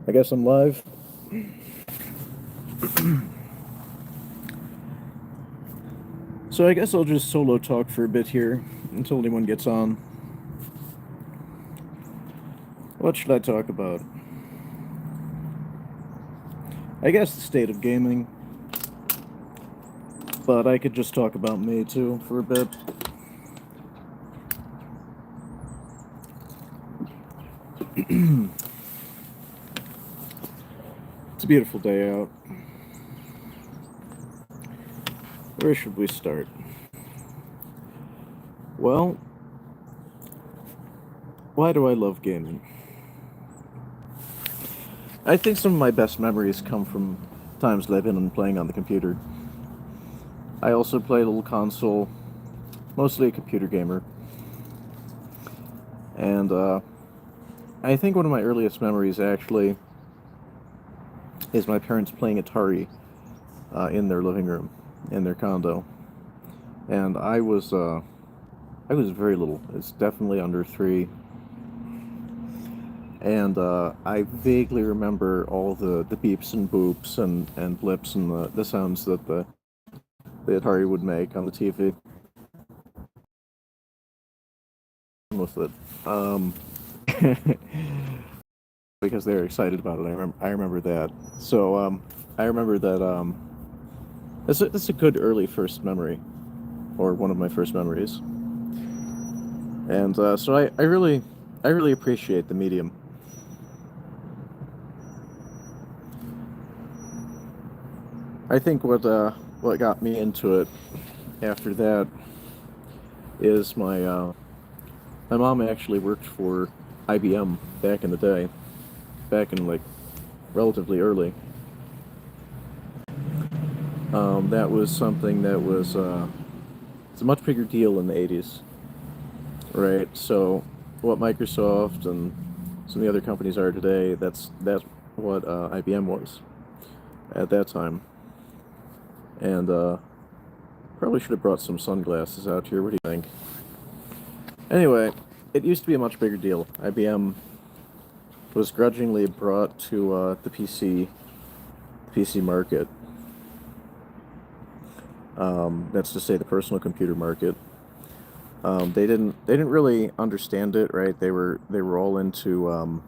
I guess I'm live. So I guess I'll just solo talk for a bit here until anyone gets on. What should I talk about? I guess the state of gaming, but I could just talk about me too for a bit. It's a beautiful day out. Where should we start? Well, why do I love gaming? I think some of my best memories come from times that I've been playing on the computer. I also play a little console, mostly a computer gamer. And I think one of my earliest memories actually is my parents playing Atari in their living room, in their condo. And I was very little. It's definitely under 3. And I vaguely remember all the beeps and boops and blips and the sounds that the Atari would make on the TV with it. Because they were excited about it. I remember that. So I remember that that's a good early first memory, or one of my first memories. And so I really appreciate the medium. I think what got me into it after that is my mom actually worked for IBM back in the day, back in like relatively early. That was something that was it's a much bigger deal in the 80s, right? So what Microsoft and some of the other companies are today, that's what IBM was at that time. And probably should have brought some sunglasses out here. What do you think? Anyway, it used to be a much bigger deal. IBM was grudgingly brought to the PC market. That's to say, the personal computer market. They didn't really understand it, right? They were all into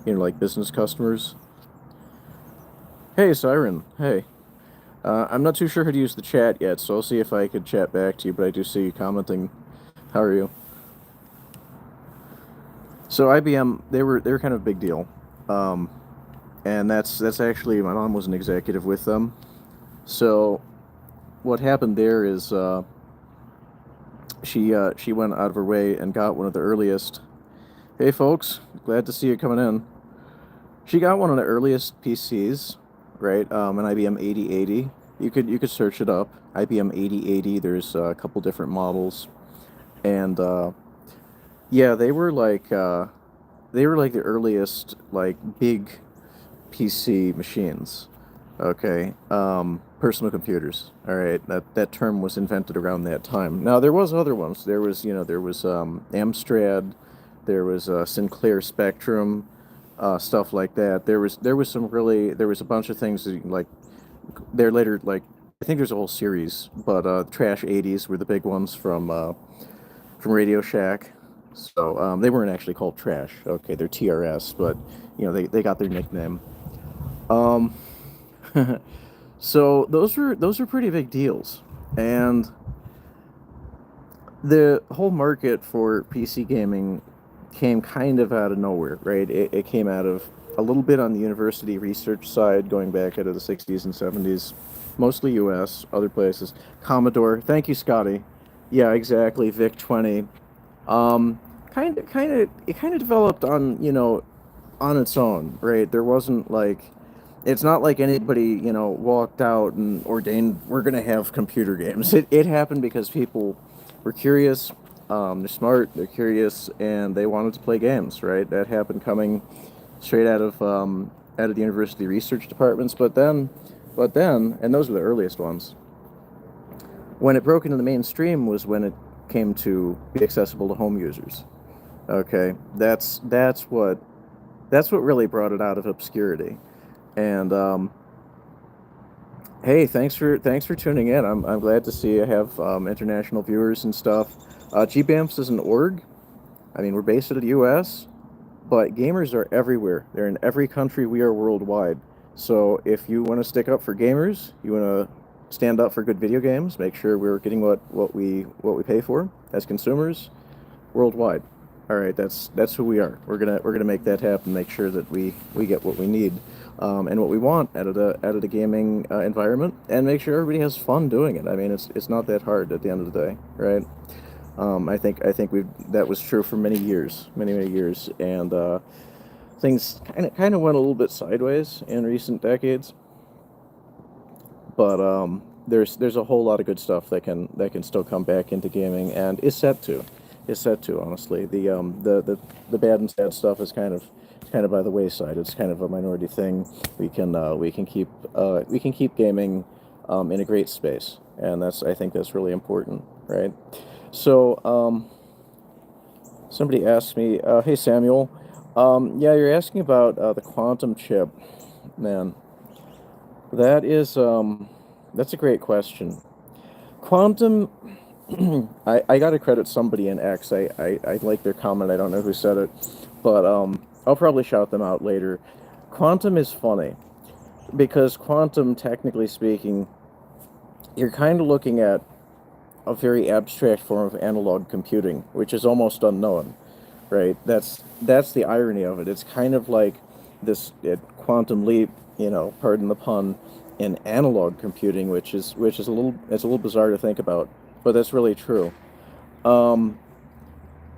like business customers. Hey, Siren. Hey. I'm not too sure how to use the chat yet, so I'll see if I could chat back to you, but I do see you commenting. How are you? So IBM, they were kind of a big deal, um, and that's actually my mom was an executive with them. So what happened there is she went out of her way and got one of the earliest. Hey folks, glad to see you coming in. She got one of the earliest PCs, right? An IBM 8080. You could search it up. IBM 8080. There's a couple different models, and yeah, they were like the earliest like big PC machines. Okay, personal computers. All right, that term was invented around that time. Now there was other ones. There was there was Amstrad, there was Sinclair Spectrum, stuff like that. There was some really there was a bunch of things that, like they're later like I think there's a whole series, but Trash 80s were the big ones from Radio Shack. So they weren't actually called Trash. Okay, they're TRS, but they got their nickname. Um, so those were pretty big deals, and the whole market for PC gaming came kind of out of nowhere, right? It came out of a little bit on the university research side, going back into the 60s and 70s, mostly US, other places. Commodore, thank you, Scotty. Yeah, exactly. VIC 20. It kind of developed on on its own, right? There wasn't like it's not like anybody walked out and ordained we're gonna have computer games. It happened because people were curious. They're smart, they're curious, and they wanted to play games, right? That happened coming straight out of the university research departments. But then, and those were the earliest ones. When it broke into the mainstream was when it came to be accessible to home users. Okay, that's what That's what really brought it out of obscurity. And hey, thanks for tuning in. I'm glad to see I have international viewers and stuff. GBAMS is an org. I mean, we're based in the U.S., but gamers are everywhere. They're in every country. We are worldwide. So if you want to stick up for gamers, you want to stand up for good video games, make sure we're getting what we pay for as consumers worldwide. All right, that's who we are. We're gonna make that happen. Make sure that we get what we need and what we want out of the gaming environment, and make sure everybody has fun doing it. I mean, it's not that hard at the end of the day, right? I think we that was true for many years, and things kind of went a little bit sideways in recent decades. But there's a whole lot of good stuff that can still come back into gaming, and is set to honestly. The bad and sad stuff is kind of by the wayside. It's kind of a minority thing. We can keep gaming in a great space, and I think that's really important, right? So somebody asked me, "Hey Samuel, yeah, you're asking about the quantum chip, man. That's a great question. Quantum, I got to credit somebody in X. I like their comment. I don't know who said it, but I'll probably shout them out later. Quantum is funny because quantum, technically speaking, you're kind of looking at a very abstract form of analog computing, which is almost unknown, right? That's the irony of it. It's kind of like quantum leap, pardon the pun, in analog computing, which is a little bizarre to think about, but that's really true. Um,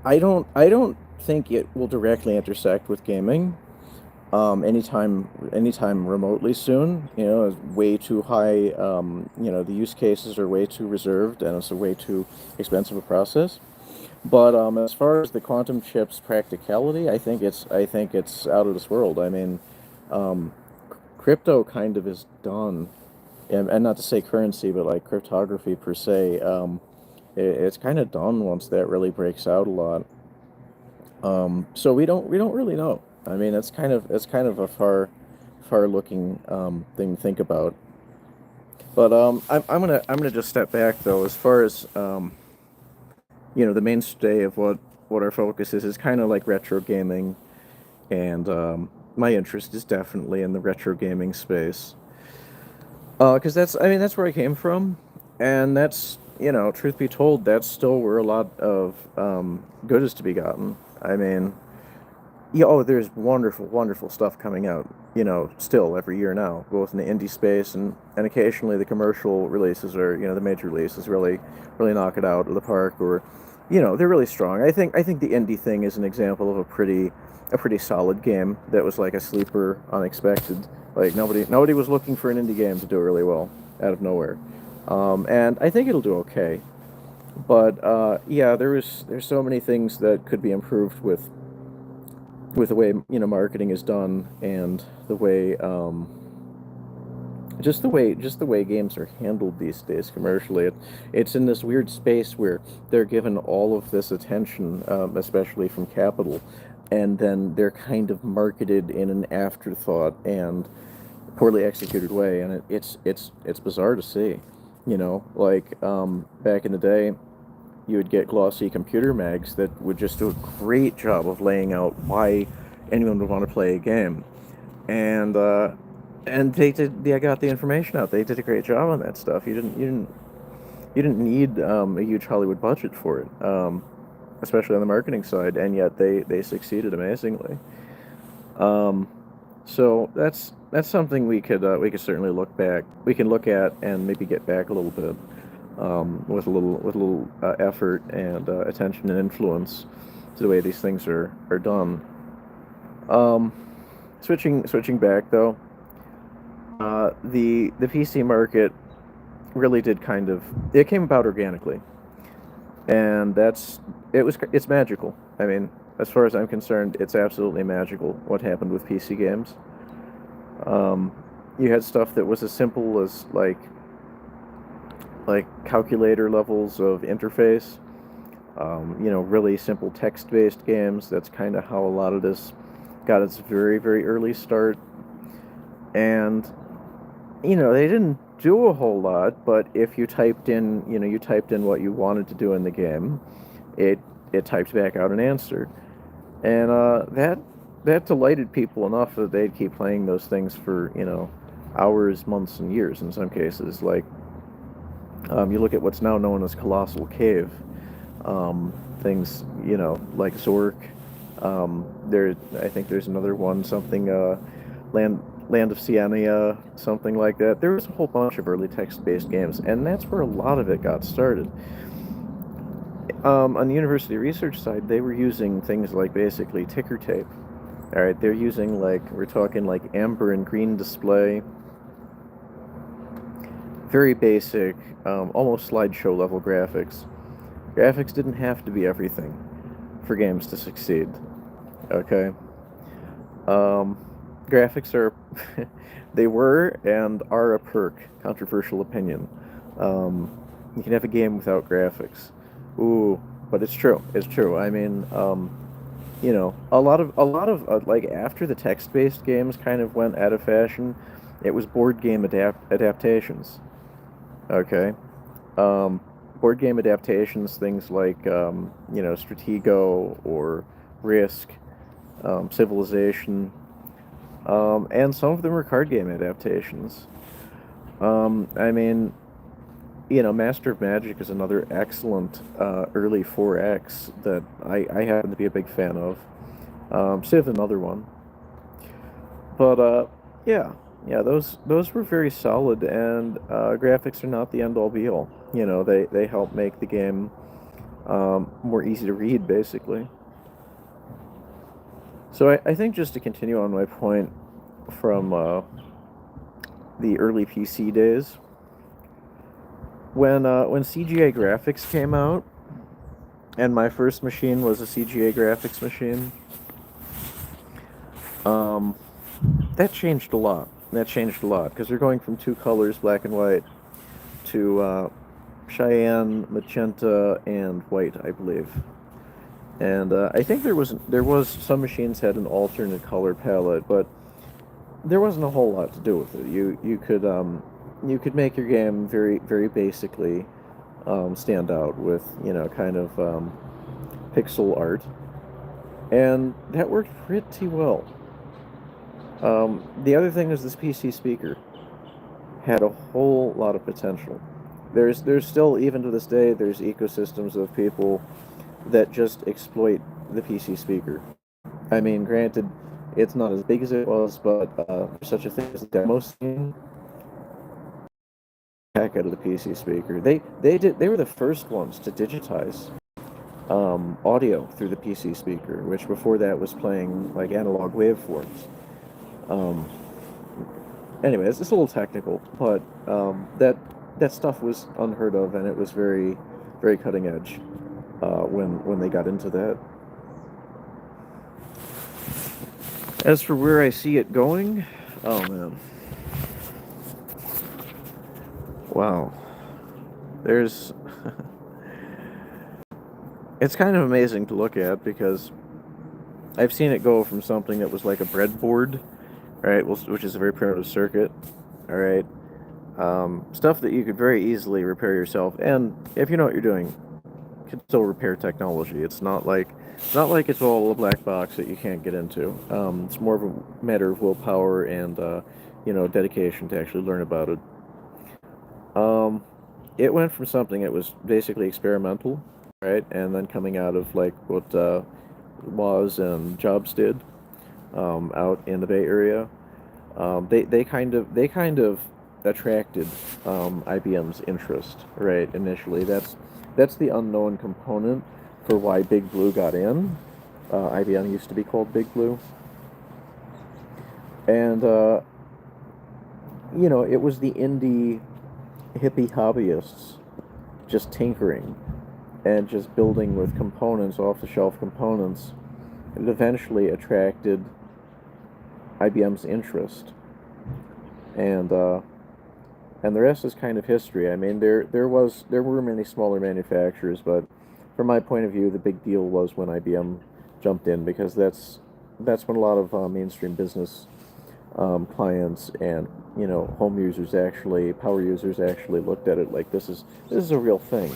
I don't think it will directly intersect with gaming. Anytime remotely soon. It's way too high. The use cases are way too reserved, and it's a way too expensive a process. But as far as the quantum chip's practicality, I think it's out of this world. I mean, um, crypto kind of is done, and not to say currency, but like cryptography per se. It's kind of done once that really breaks out a lot. So we don't really know. I mean, it's kind of a far looking thing to think about. But I'm gonna just step back though. As far as the mainstay of what our focus is kind of like retro gaming, and my interest is definitely in the retro gaming space. Because that's where I came from, and truth be told, that's still where a lot of good is to be gotten. I mean, yeah, oh, there's wonderful, wonderful stuff coming out, still every year now, both in the indie space and occasionally the commercial releases or, the major releases really knock it out of the park, or, they're really strong. I think the indie thing is an example of a pretty solid game that was like a sleeper, unexpected. Like nobody was looking for an indie game to do really well out of nowhere. And I think it'll do okay. But yeah, there's so many things that could be improved with the way marketing is done, and the way just the way games are handled these days commercially. It's in this weird space where they're given all of this attention, especially from capital, and then they're kind of marketed in an afterthought and poorly executed way, and it's bizarre to see. Like back in the day, you would get glossy computer mags that would just do a great job of laying out why anyone would want to play a game, and they got the information out. They did a great job on that stuff. You didn't need a huge Hollywood budget for it, especially on the marketing side, and yet they succeeded amazingly. Um, so that's something we could certainly we can look at and maybe get back a little bit, with a little effort and attention and influence to the way these things are done. Um, switching back though, the PC market really did it came about organically, and it's magical. I mean, as far as I'm concerned, it's absolutely magical what happened with PC games. Um, you had stuff that was as simple as like calculator levels of interface. Really simple text-based games. That's kind of how a lot of this got its very, very early start, and they didn't do a whole lot, but if you typed in, you typed in what you wanted to do in the game, it it typed back out an answer, and that delighted people enough that they'd keep playing those things for hours, months, and years in some cases. Like you look at what's now known as Colossal Cave, things like Zork. I think there's another one, something Land of Sienia, something like that. There was a whole bunch of early text-based games, and that's where a lot of it got started. On the university research side, they were using things like basically ticker tape. All right, they're using we're talking like amber and green display, very basic, almost slideshow level graphics. Graphics didn't have to be everything for games to succeed. Okay. Um, Graphics are, they were and are a perk. Controversial opinion. Um, you can have a game without graphics. Ooh, but it's true. It's true. I mean, a lot of like after the text-based games kind of went out of fashion, it was board game adaptations. Okay. Um, Board game adaptations, things like Stratego or Risk, Civilization, and some of them were card game adaptations. I mean, Master of Magic is another excellent early 4X that I happen to be a big fan of. Civ another one, but yeah, yeah, those were very solid, and graphics are not the end all be all. They help make the game more easy to read, basically. So I think just to continue on my point from the early PC days, when CGA graphics came out, and my first machine was a CGA graphics machine, um, that changed a lot. That changed a lot because they're going from two colors, black and white, to cyan, magenta, and white, I believe. And I think there was some machines had an alternate color palette, but there wasn't a whole lot to do with it. You could make your game very very basically stand out with kind of pixel art, and that worked pretty well. The other thing is this PC speaker had a whole lot of potential. There's still, even to this day, there's ecosystems of people that just exploit the PC speaker. I mean, granted, it's not as big as it was, but there's such a thing as a demo scene. Heck out of the PC speaker. They were the first ones to digitize audio through the PC speaker, which before that was playing like analog waveforms. Um, anyway, it's a little technical, but that stuff was unheard of, and it was very, very cutting edge when they got into that. As for where I see it going, oh man, wow. There's it's kind of amazing to look at because I've seen it go from something that was like a breadboard, right, which is a very primitive circuit, all right, stuff that you could very easily repair yourself, and if you know what you're doing, you can still repair technology. It's not like it's all a black box that you can't get into. It's more of a matter of willpower and dedication to actually learn about it. Um, it went from something that was basically experimental, right, and then coming out of like what Woz and Jobs did out in the Bay Area. They kind of attracted IBM's interest, right? Initially, that's the unknown component for why Big Blue got in. IBM used to be called Big Blue, and it was the indie hippie hobbyists just tinkering and just building with components, off-the-shelf components. It eventually attracted IBM's interest, and the rest is kind of history. I mean, there were many smaller manufacturers, but from my point of view, the big deal was when IBM jumped in because that's when a lot of mainstream business clients and home users actually, power users actually looked at it like this is a real thing.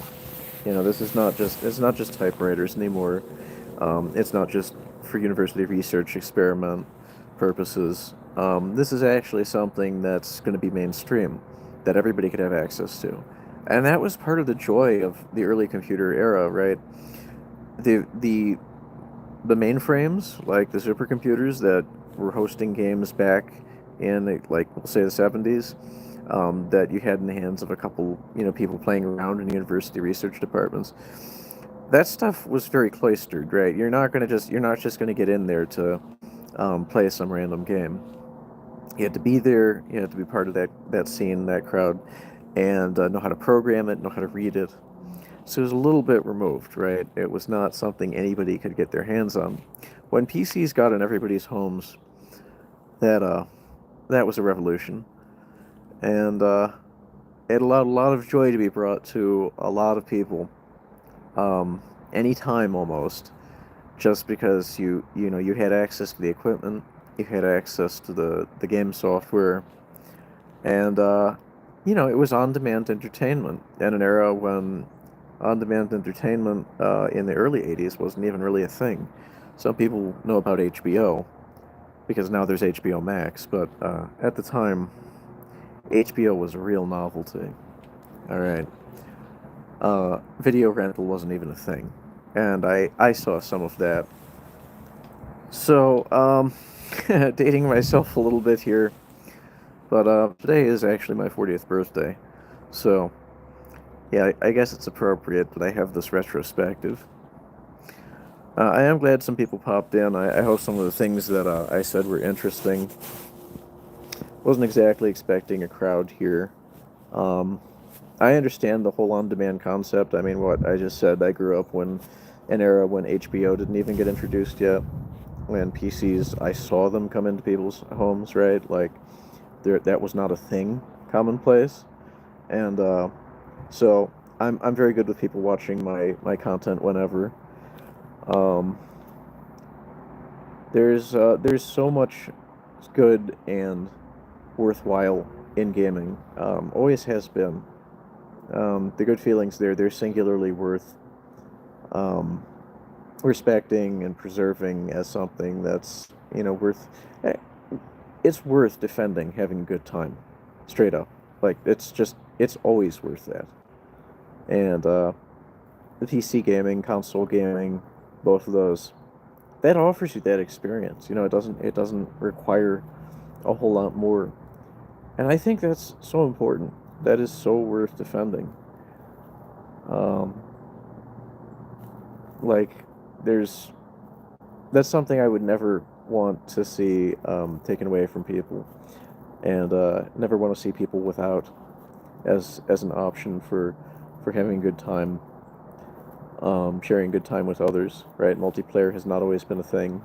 This is not just it's not just typewriters anymore. It's not just for university research experiment purposes. This is actually something that's going to be mainstream, that everybody could have access to, and that was part of the joy of the early computer era, right? The mainframes, like the supercomputers that were hosting games back in, like, say, the 70s, that you had in the hands of a couple, people playing around in university research departments. That stuff was very cloistered, right? You're not just gonna get in there to play some random game. You had to be there. You had to be part of that scene, that crowd, and know how to program it, know how to read it. So it was a little bit removed, right? It was not something anybody could get their hands on. When PCs got in everybody's homes, that uh, that was a revolution, and it allowed a lot of joy to be brought to a lot of people, anytime almost, just because you had access to the equipment, you had access to the game software, and it was on-demand entertainment in an era when on-demand entertainment in the early 80s wasn't even really a thing. Some people know about HBO because now there's HBO Max, but at the time, HBO was a real novelty. All right. Video rental wasn't even a thing, and I saw some of that. So, dating myself a little bit here, but today is actually my 40th birthday, so yeah, I guess it's appropriate that I have this retrospective. I am glad some people popped in. I hope some of the things that I said were interesting. Wasn't exactly expecting a crowd here. Um, I understand the whole on-demand concept. I mean, what I just said, I grew up when an era when HBO didn't even get introduced yet. When PCs, I saw them come into people's homes, right? Like, that was not a thing, commonplace. And so I'm very good with people watching my content whenever. Um, there's so much good and worthwhile in gaming. Always has been. The good feelings there, they're singularly worth um, respecting and preserving as something that's worth. eh, It's worth defending having a good time, straight up. Like, it's always worth that. And the PC gaming, console gaming, both of those, that offers you that experience. It doesn't require a whole lot more. And I think that's so important. That is so worth defending. Um, like, there's that's something I would never want to see taken away from people, and never want to see people without as an option for having a good time, sharing good time with others. Right, multiplayer has not always been a thing,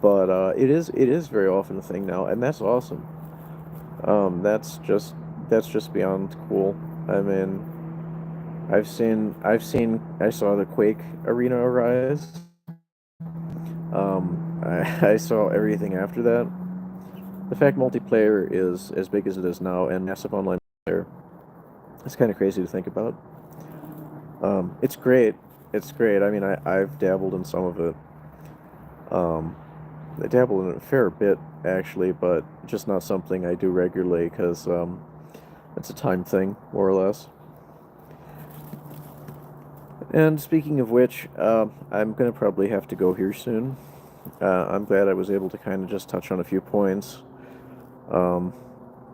but it is very often a thing now, and that's awesome. That's just beyond cool. I mean, I saw the Quake arena rise. I saw everything after that. The fact multiplayer is as big as it is now and massive online player, it's kind of crazy to think about. It's great. It's great. I mean, I've dabbled in some of it. Um, I dabble in it a fair bit, actually, but just not something I do regularly because it's a time thing, more or less. And speaking of which, I'm going to probably have to go here soon. I'm glad I was able to kind of just touch on a few points. Um,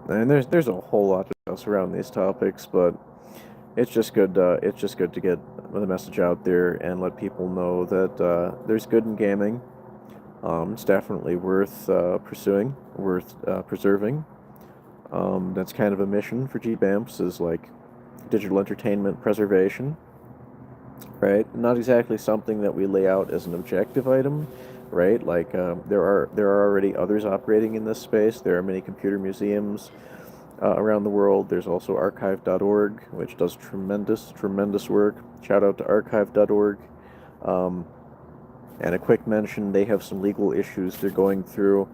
and there's a whole lot to discuss around these topics, but it's just good to get the message out there and let people know that there's good in gaming. It's definitely worth pursuing, worth preserving. That's kind of a mission for GBAMPS, is like digital entertainment preservation, right? Not exactly something that we lay out as an objective item, right? Like there are already others operating in this space. There are many computer museums around the world. There's also archive.org, which does tremendous work. Shout out to archive.org. Um, And a quick mention, they have some legal issues they're going through.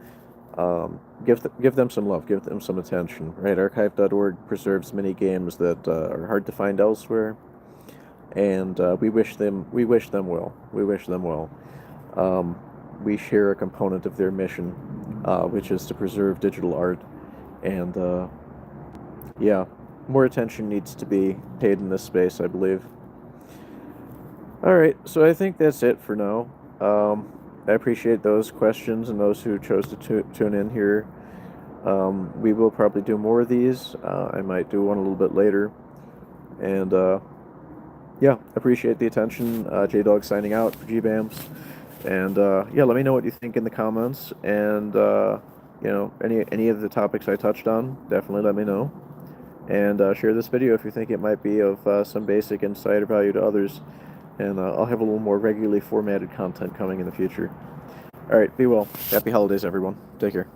Give them some love, give them some attention, right? Archive.org preserves many games that are hard to find elsewhere, and we wish them well. We wish them well. Um, we share a component of their mission, which is to preserve digital art, and yeah, more attention needs to be paid in this space, I believe. All right, so I think that's it for now. I appreciate those questions and those who chose to tune in here. We will probably do more of these. I might do one a little bit later. And yeah, appreciate the attention. Jdawg signing out for GBAMS. And yeah, let me know what you think in the comments. And you know, any of the topics I touched on, definitely let me know. And share this video if you think it might be of some basic insight or value to others. And I'll have a little more regularly formatted content coming in the future. All right, be well. Happy holidays, everyone. Take care.